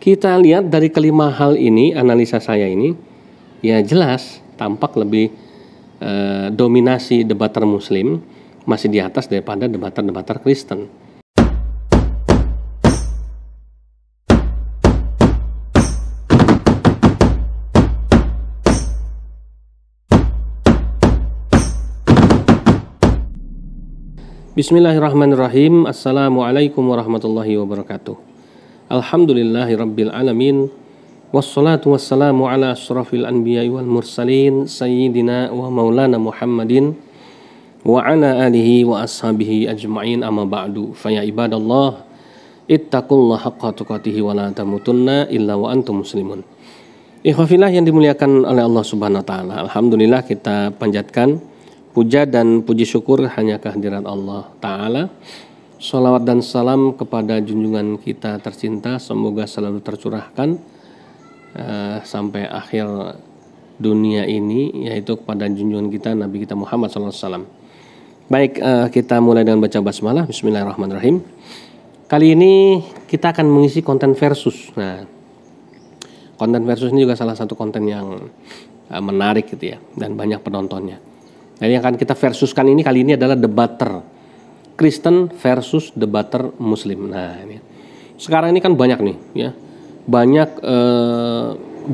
Kita lihat dari kelima hal ini, analisa saya ini, ya jelas tampak lebih dominasi debater Muslim masih di atas daripada debater Kristen. Bismillahirrahmanirrahim. Assalamualaikum warahmatullahi wabarakatuh. Alhamdulillahirabbil alamin. Wassalatu wassalamu ala asyrafil anbiya'i wal mursalin sayyidina wa maulana Muhammadin wa ala alihi wa ashabihi ajma'in, amma ba'du. Fa ya ibadallah, ittaqullaha haqqa tuqatih wa la tamutunna illa wa antum muslimun. Ikhwafillah yang dimuliakan oleh Allah Subhanahu wa taala. Alhamdulillah, kita panjatkan puja dan puji syukur hanya kehadirat Allah Ta'ala. Salawat dan salam kepada junjungan kita tercinta, semoga selalu tercurahkan sampai akhir dunia ini, yaitu kepada junjungan kita Nabi kita Muhammad SAW. Baik, kita mulai dengan baca basmalah. Bismillahirrahmanirrahim. Kali ini kita akan mengisi konten versus. Nah, konten versus ini juga salah satu konten yang menarik gitu ya, dan banyak penontonnya. Jadi yang akan kita versuskan ini kali ini adalah debater Kristen versus debater Muslim. Nah, ini sekarang ini kan banyak nih ya, banyak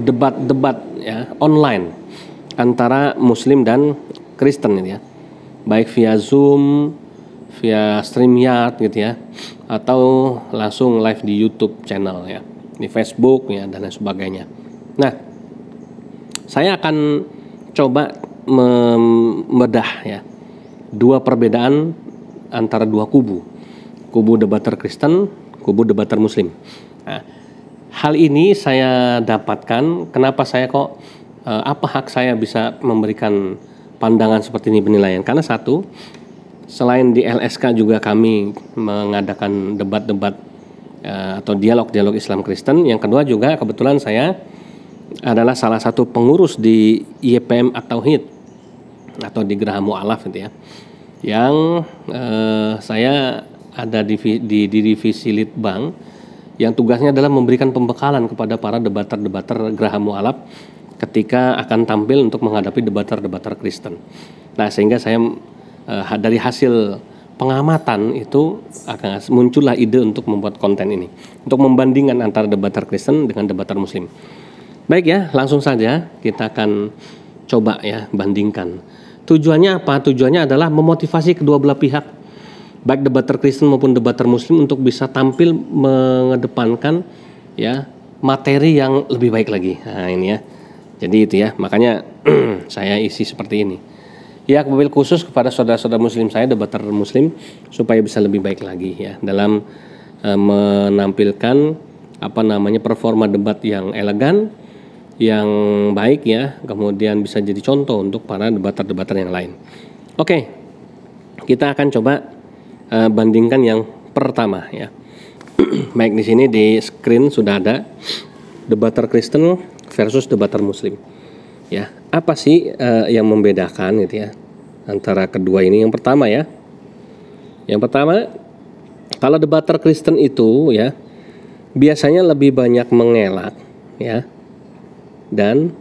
debat-debat ya online antara Muslim dan Kristen gitu ya, baik via Zoom, via StreamYard gitu ya, atau langsung live di YouTube channel ya, di Facebook ya, dan lain sebagainya. Nah, saya akan coba membedah ya dua perbedaan antara dua kubu debater Kristen, kubu debater Muslim. Nah, hal ini saya dapatkan, kenapa saya kok apa hak saya bisa memberikan pandangan seperti ini, penilaian? Karena satu, selain di LSK juga kami mengadakan debat-debat atau dialog-dialog Islam Kristen. Yang kedua juga kebetulan saya adalah salah satu pengurus di YPM At-Tauhid atau di Geraha Mu'alaf gitu ya, yang saya ada di divisi Litbang yang tugasnya adalah memberikan pembekalan kepada para debater Geraha Mu'alaf ketika akan tampil untuk menghadapi debater Kristen. Nah, sehingga saya dari hasil pengamatan itu akan muncullah ide untuk membuat konten ini, untuk membandingkan antara debater Kristen dengan debater Muslim. Baik ya, langsung saja kita akan coba ya bandingkan. Tujuannya apa? Tujuannya adalah memotivasi kedua belah pihak, baik debater Kristen maupun debater Muslim, untuk bisa tampil mengedepankan ya materi yang lebih baik lagi. Nah, ini ya. Jadi itu ya, makanya saya isi seperti ini. Ya, wabil khusus kepada saudara-saudara Muslim saya, debater Muslim, supaya bisa lebih baik lagi ya dalam menampilkan performa debat yang elegan, yang baik ya, kemudian bisa jadi contoh untuk para debater yang lain. Oke, kita akan coba bandingkan yang pertama ya. Baik, di sini di screen sudah ada debater Kristen versus debater Muslim. Ya, apa sih yang membedakan gitu ya antara kedua ini? Yang pertama ya, kalau debater Kristen itu ya biasanya lebih banyak mengelak ya dan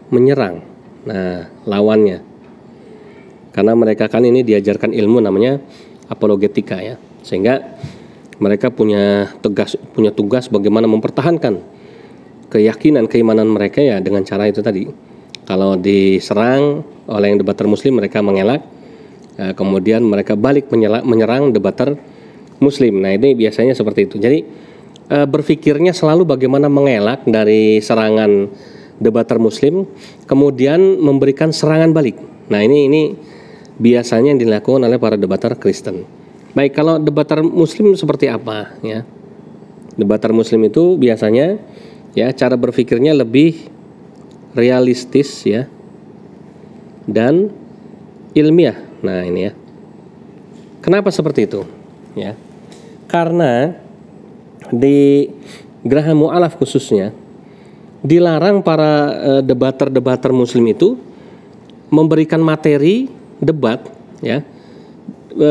menyerang lawannya, karena mereka kan ini diajarkan ilmu namanya apologetika ya, sehingga mereka punya tugas bagaimana mempertahankan keyakinan keimanan mereka ya dengan cara itu tadi. Kalau diserang oleh yang debater Muslim, mereka mengelak, kemudian mereka balik menyerang debater Muslim. Nah, ini biasanya seperti itu. Jadi berpikirnya selalu bagaimana mengelak dari serangan debater Muslim, kemudian memberikan serangan balik. Nah, ini biasanya yang dilakukan oleh para debater Kristen. Baik, kalau debater Muslim seperti apa ya? Debater Muslim itu biasanya ya cara berpikirnya lebih realistis ya dan ilmiah. Nah, ini ya. Kenapa seperti itu? Ya. Karena di Geraha Mu'alaf khususnya dilarang para debater Muslim itu memberikan materi debat ya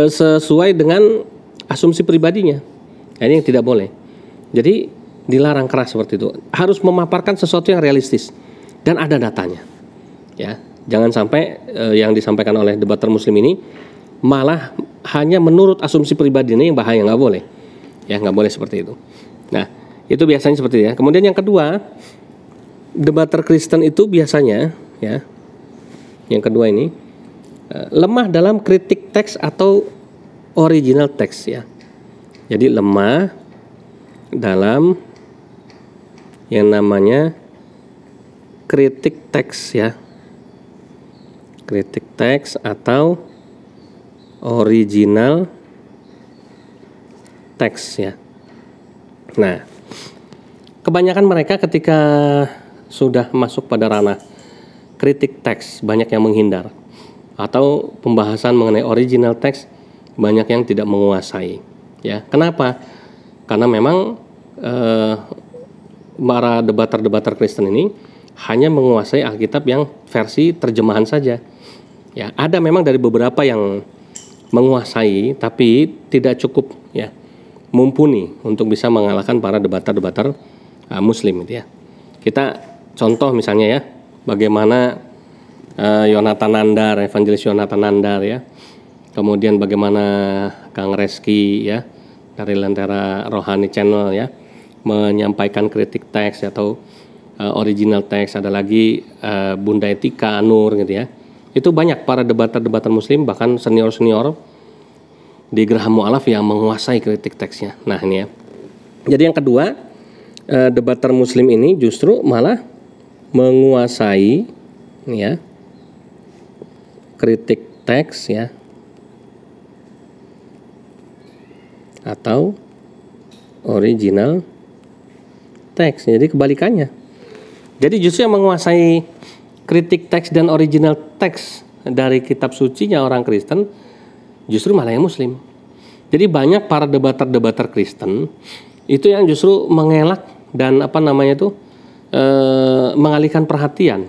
sesuai dengan asumsi pribadinya. Ini yang tidak boleh. Jadi dilarang keras seperti itu. Harus memaparkan sesuatu yang realistis dan ada datanya. Ya, jangan sampai yang disampaikan oleh debater Muslim ini malah hanya menurut asumsi pribadi, ini yang bahaya, nggak boleh. Ya, nggak boleh seperti itu. Nah, itu biasanya seperti itu ya. Kemudian yang kedua, debater Kristen itu biasanya ya, yang kedua ini lemah dalam kritik teks atau original teks ya. Jadi lemah dalam yang namanya kritik teks ya. Kritik teks atau original teks ya. Nah, kebanyakan mereka ketika sudah masuk pada ranah kritik teks banyak yang menghindar, atau pembahasan mengenai original teks banyak yang tidak menguasai ya. Kenapa? Karena memang para debater-debater Kristen ini hanya menguasai Alkitab yang versi terjemahan saja ya. Ada memang dari beberapa yang menguasai tapi tidak cukup ya, mumpuni untuk bisa mengalahkan para debater-debater Muslim itu ya. Kita contoh misalnya ya, bagaimana Yonatan Nandar, Evangelis Yonatan Nandar ya. Kemudian bagaimana Kang Reski ya dari Lentera Rohani Channel ya menyampaikan kritik teks atau original teks. Ada lagi Bunda Etika Nur gitu ya. Itu banyak para debater-debater Muslim, bahkan senior-senior di Gerham Mu'alaf yang menguasai kritik teksnya. Nah ini ya. Jadi yang kedua, debater Muslim ini justru malah menguasai ya kritik teks ya atau original teks. Jadi kebalikannya. Jadi justru yang menguasai kritik teks dan original teks dari kitab sucinya orang Kristen justru malah yang Muslim. Jadi banyak para debater-debater Kristen itu yang justru mengelak dan mengalihkan perhatian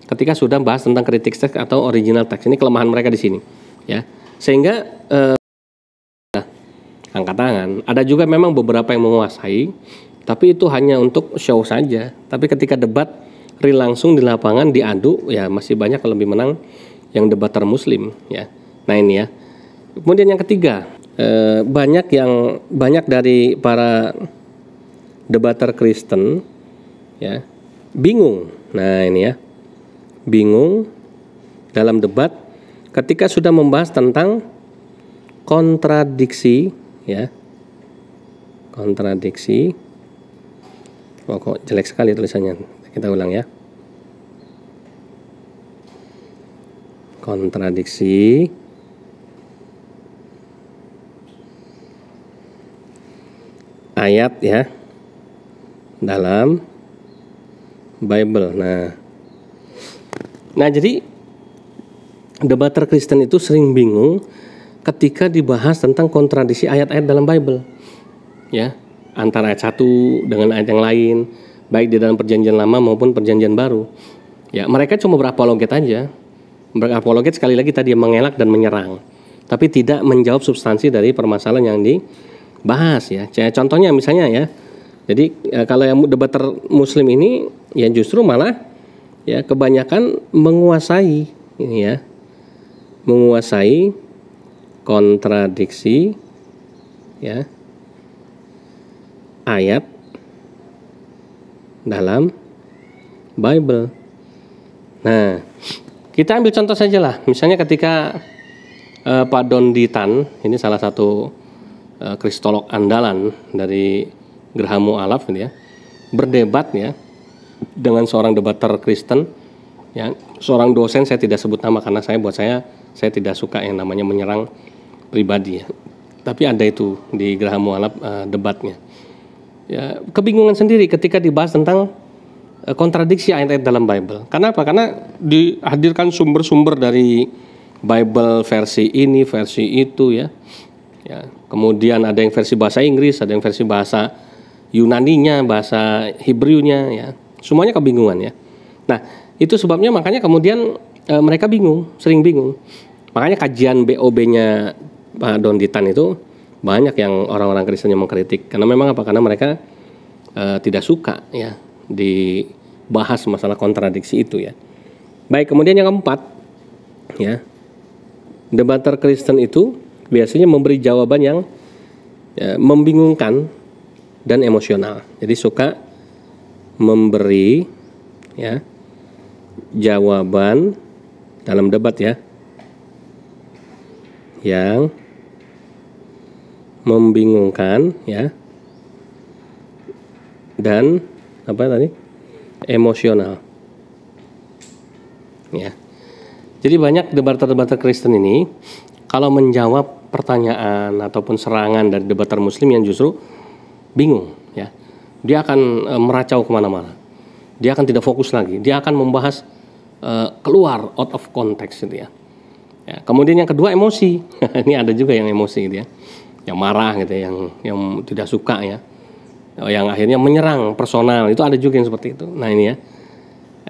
ketika sudah bahas tentang kritik teks atau original teks. Ini kelemahan mereka di sini ya. Sehingga angkat tangan. Ada juga memang beberapa yang menguasai, tapi itu hanya untuk show saja. Tapi ketika debat real langsung di lapangan diadu, ya masih banyak yang lebih menang yang debater Muslim ya. Nah ini ya. Kemudian yang ketiga, banyak dari para debater Kristen ya bingung. Nah ini ya, bingung dalam debat ketika sudah membahas tentang kontradiksi ya, kontradiksi. Oh, kok jelek sekali tulisannya. Kita ulang ya. Kontradiksi ayat ya dalam Bible. Nah jadi debater Kristen itu sering bingung ketika dibahas tentang kontradiksi ayat-ayat dalam Bible ya, antara ayat satu dengan ayat yang lain, baik di dalam perjanjian lama maupun perjanjian baru ya. Mereka cuma berapologet aja. Berapologet sekali lagi tadi mengelak dan menyerang, tapi tidak menjawab substansi dari permasalahan yang dibahas ya. Contohnya misalnya ya, jadi kalau yang debater Muslim ini ya justru malah ya kebanyakan menguasai ini ya, menguasai kontradiksi ya ayat dalam Bible. Nah, kita ambil contoh saja lah. Misalnya ketika Pak Dondi Tan, ini salah satu kristolog andalan dari Gerham Mu'alaf gitu ya, berdebat ya dengan seorang debater Kristen ya, seorang dosen, saya tidak sebut nama karena buat saya tidak suka yang namanya menyerang pribadi ya. Tapi ada itu di Gerham Mu'alaf debatnya. Ya, kebingungan sendiri ketika dibahas tentang kontradiksi ayat-ayat dalam Bible. Kenapa? Karena dihadirkan sumber-sumber dari Bible versi ini, versi itu ya. Ya, kemudian ada yang versi bahasa Inggris, ada yang versi bahasa Yunaninya, bahasa Hebrewnya ya. Semuanya kebingungan ya. Nah, itu sebabnya makanya kemudian mereka bingung, sering bingung. Makanya kajian BOB-nya Pak Dondi Tan itu banyak yang orang-orang Kristen yang mengkritik. Karena memang apa? Karena mereka tidak suka ya dibahas masalah kontradiksi itu ya. Baik, kemudian yang keempat ya, debater Kristen itu biasanya memberi jawaban yang membingungkan dan emosional. Jadi suka memberi ya jawaban dalam debat ya yang membingungkan ya dan emosional ya. Jadi banyak debater-debater Kristen ini kalau menjawab pertanyaan ataupun serangan dari debater Muslim yang justru bingung ya, dia akan meracau kemana-mana, dia akan tidak fokus lagi, dia akan membahas keluar out of context gitu ya. Kemudian yang kedua emosi. Ini ada juga yang emosi gitu ya, yang marah gitu ya, yang tidak suka ya, yang akhirnya menyerang personal, itu ada juga yang seperti itu. Nah ini ya,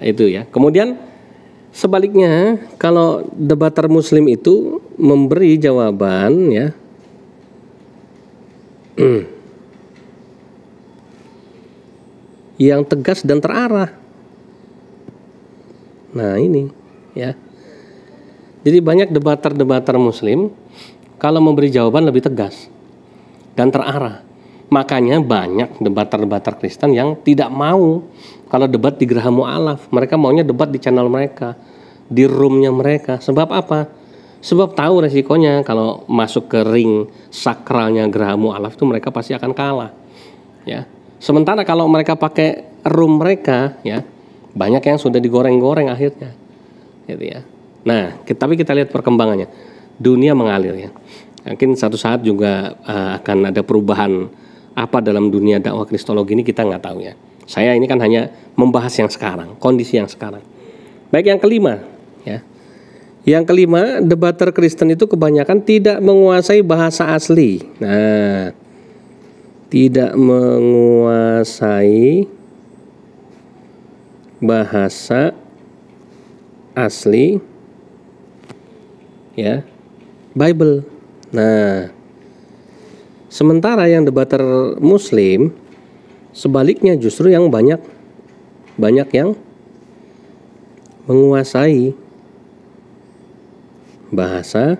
itu ya. Kemudian sebaliknya, kalau debater Muslim itu memberi jawaban ya yang tegas dan terarah. Nah ini ya. Jadi banyak debater-debater Muslim kalau memberi jawaban lebih tegas dan terarah. Makanya banyak debater-debater Kristen yang tidak mau kalau debat di Geraha Mu'alaf. Mereka maunya debat di channel mereka, di roomnya mereka. Sebab apa? Sebab tahu resikonya kalau masuk ke ring sakralnya Geraha Mu'alaf itu mereka pasti akan kalah. Ya. Sementara kalau mereka pakai room mereka, ya banyak yang sudah digoreng-goreng akhirnya, gitu ya. Nah, tapi kita lihat perkembangannya, dunia mengalir ya. Mungkin satu saat juga akan ada perubahan apa dalam dunia dakwah kristologi ini, kita nggak tahu ya. Saya ini kan hanya membahas yang sekarang, kondisi yang sekarang. Baik, yang kelima ya. Yang kelima, debater Kristen itu kebanyakan tidak menguasai bahasa asli. Nah, tidak menguasai bahasa asli ya Bible. Nah, sementara yang debater Muslim sebaliknya justru yang banyak yang menguasai bahasa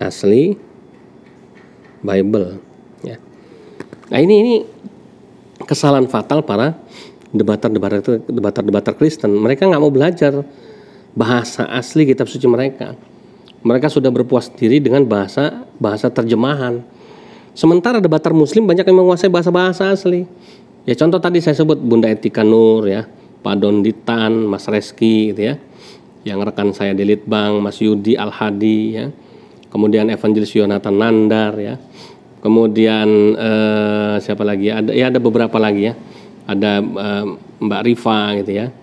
asli Bible ya. Nah, ini kesalahan fatal para debater Kristen. Mereka nggak mau belajar bahasa asli kitab suci mereka. Mereka sudah berpuas diri dengan bahasa terjemahan. Sementara debater Muslim banyak yang menguasai bahasa asli. Ya contoh tadi saya sebut Bunda Etika Nur ya, Pak Donditan, Mas Reski gitu ya. Yang rekan saya di Litbang, Mas Yudi Al-Hadi ya. Kemudian Evangelis Yonatan Nandar ya. Kemudian siapa lagi? Ada beberapa lagi ya. Ada Mbak Rifa gitu ya.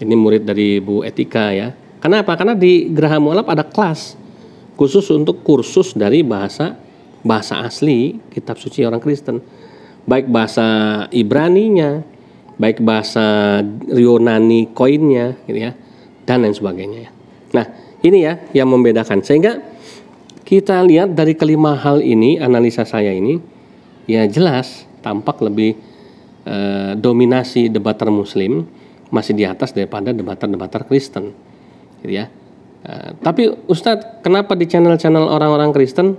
Ini murid dari Bu Etika ya. Kenapa? Karena di Geraha Mu'alaf ada kelas khusus untuk kursus dari bahasa asli kitab suci orang Kristen. Baik bahasa Ibraninya, baik bahasa Yunani koinnya gitu ya, dan lain sebagainya ya. Nah, ini ya yang membedakan. Sehingga kita lihat dari kelima hal ini, analisa saya ini ya jelas tampak lebih dominasi debater Muslim masih di atas daripada debater Kristen, gitu ya. Tapi Ustadz, kenapa di channel-channel orang-orang Kristen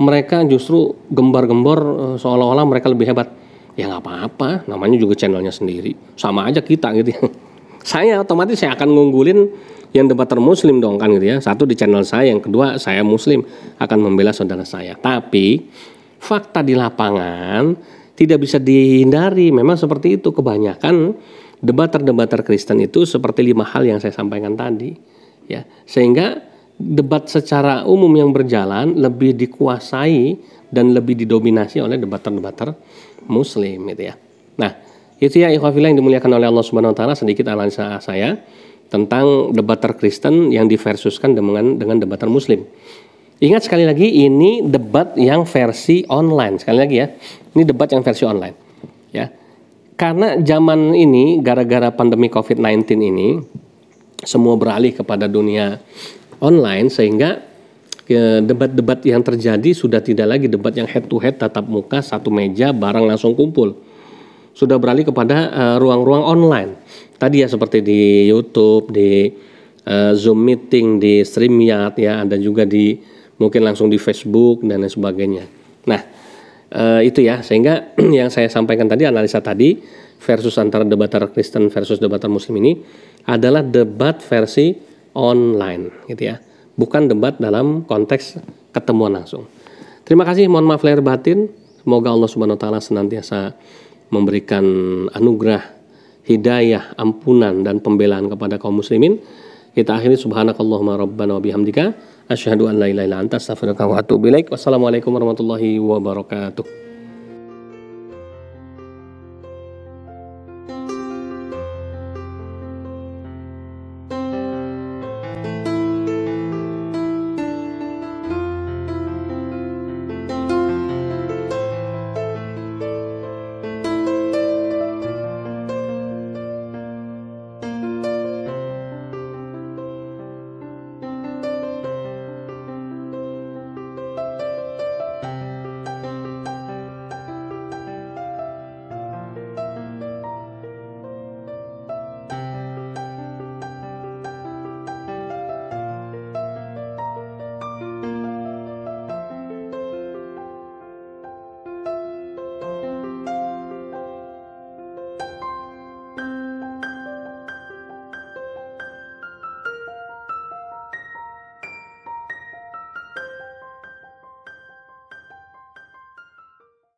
mereka justru gembar-gembor seolah-olah mereka lebih hebat? Ya nggak apa-apa, namanya juga channelnya sendiri, sama aja kita gitu ya. Saya otomatis saya akan ngunggulin yang debater Muslim dong kan gitu ya. Satu di channel saya, yang kedua saya Muslim akan membela saudara saya. Tapi fakta di lapangan tidak bisa dihindari, memang seperti itu. Kebanyakan debater Kristen itu seperti 5 hal yang saya sampaikan tadi ya. Sehingga debat secara umum yang berjalan lebih dikuasai dan lebih didominasi oleh debater Muslim gitu ya. Nah, itu ya ikhwah fillah yang dimuliakan oleh Allah Subhanahu wa taala, sedikit analisa saya tentang debater Kristen yang diversuskan dengan debater Muslim. Ingat sekali lagi, ini debat yang versi online. Sekali lagi ya, ini debat yang versi online ya. Karena zaman ini gara-gara pandemi COVID-19 ini semua beralih kepada dunia online, sehingga debat-debat yang terjadi sudah tidak lagi debat yang head to head tatap muka satu meja bareng langsung kumpul. Sudah beralih kepada ruang-ruang online. Tadi ya seperti di YouTube, di Zoom meeting, di StreamYard ya, ada juga di mungkin langsung di Facebook dan lain sebagainya. Nah, itu ya, sehingga yang saya sampaikan tadi, analisa tadi versus antara debater Kristen versus debater Muslim ini adalah debat versi online gitu ya. Bukan debat dalam konteks ketemuan langsung. Terima kasih, mohon maaf lahir batin. Semoga Allah Subhanahu wa taala senantiasa memberikan anugerah, hidayah, ampunan dan pembelaan kepada kaum muslimin. Kita akhiri subhanakallahumma rabbana wa bihamdika asyhadu an la ilaha illa anta astaghfiruka wa atubu ilaik. Wassalamualaikum warahmatullahi wabarakatuh.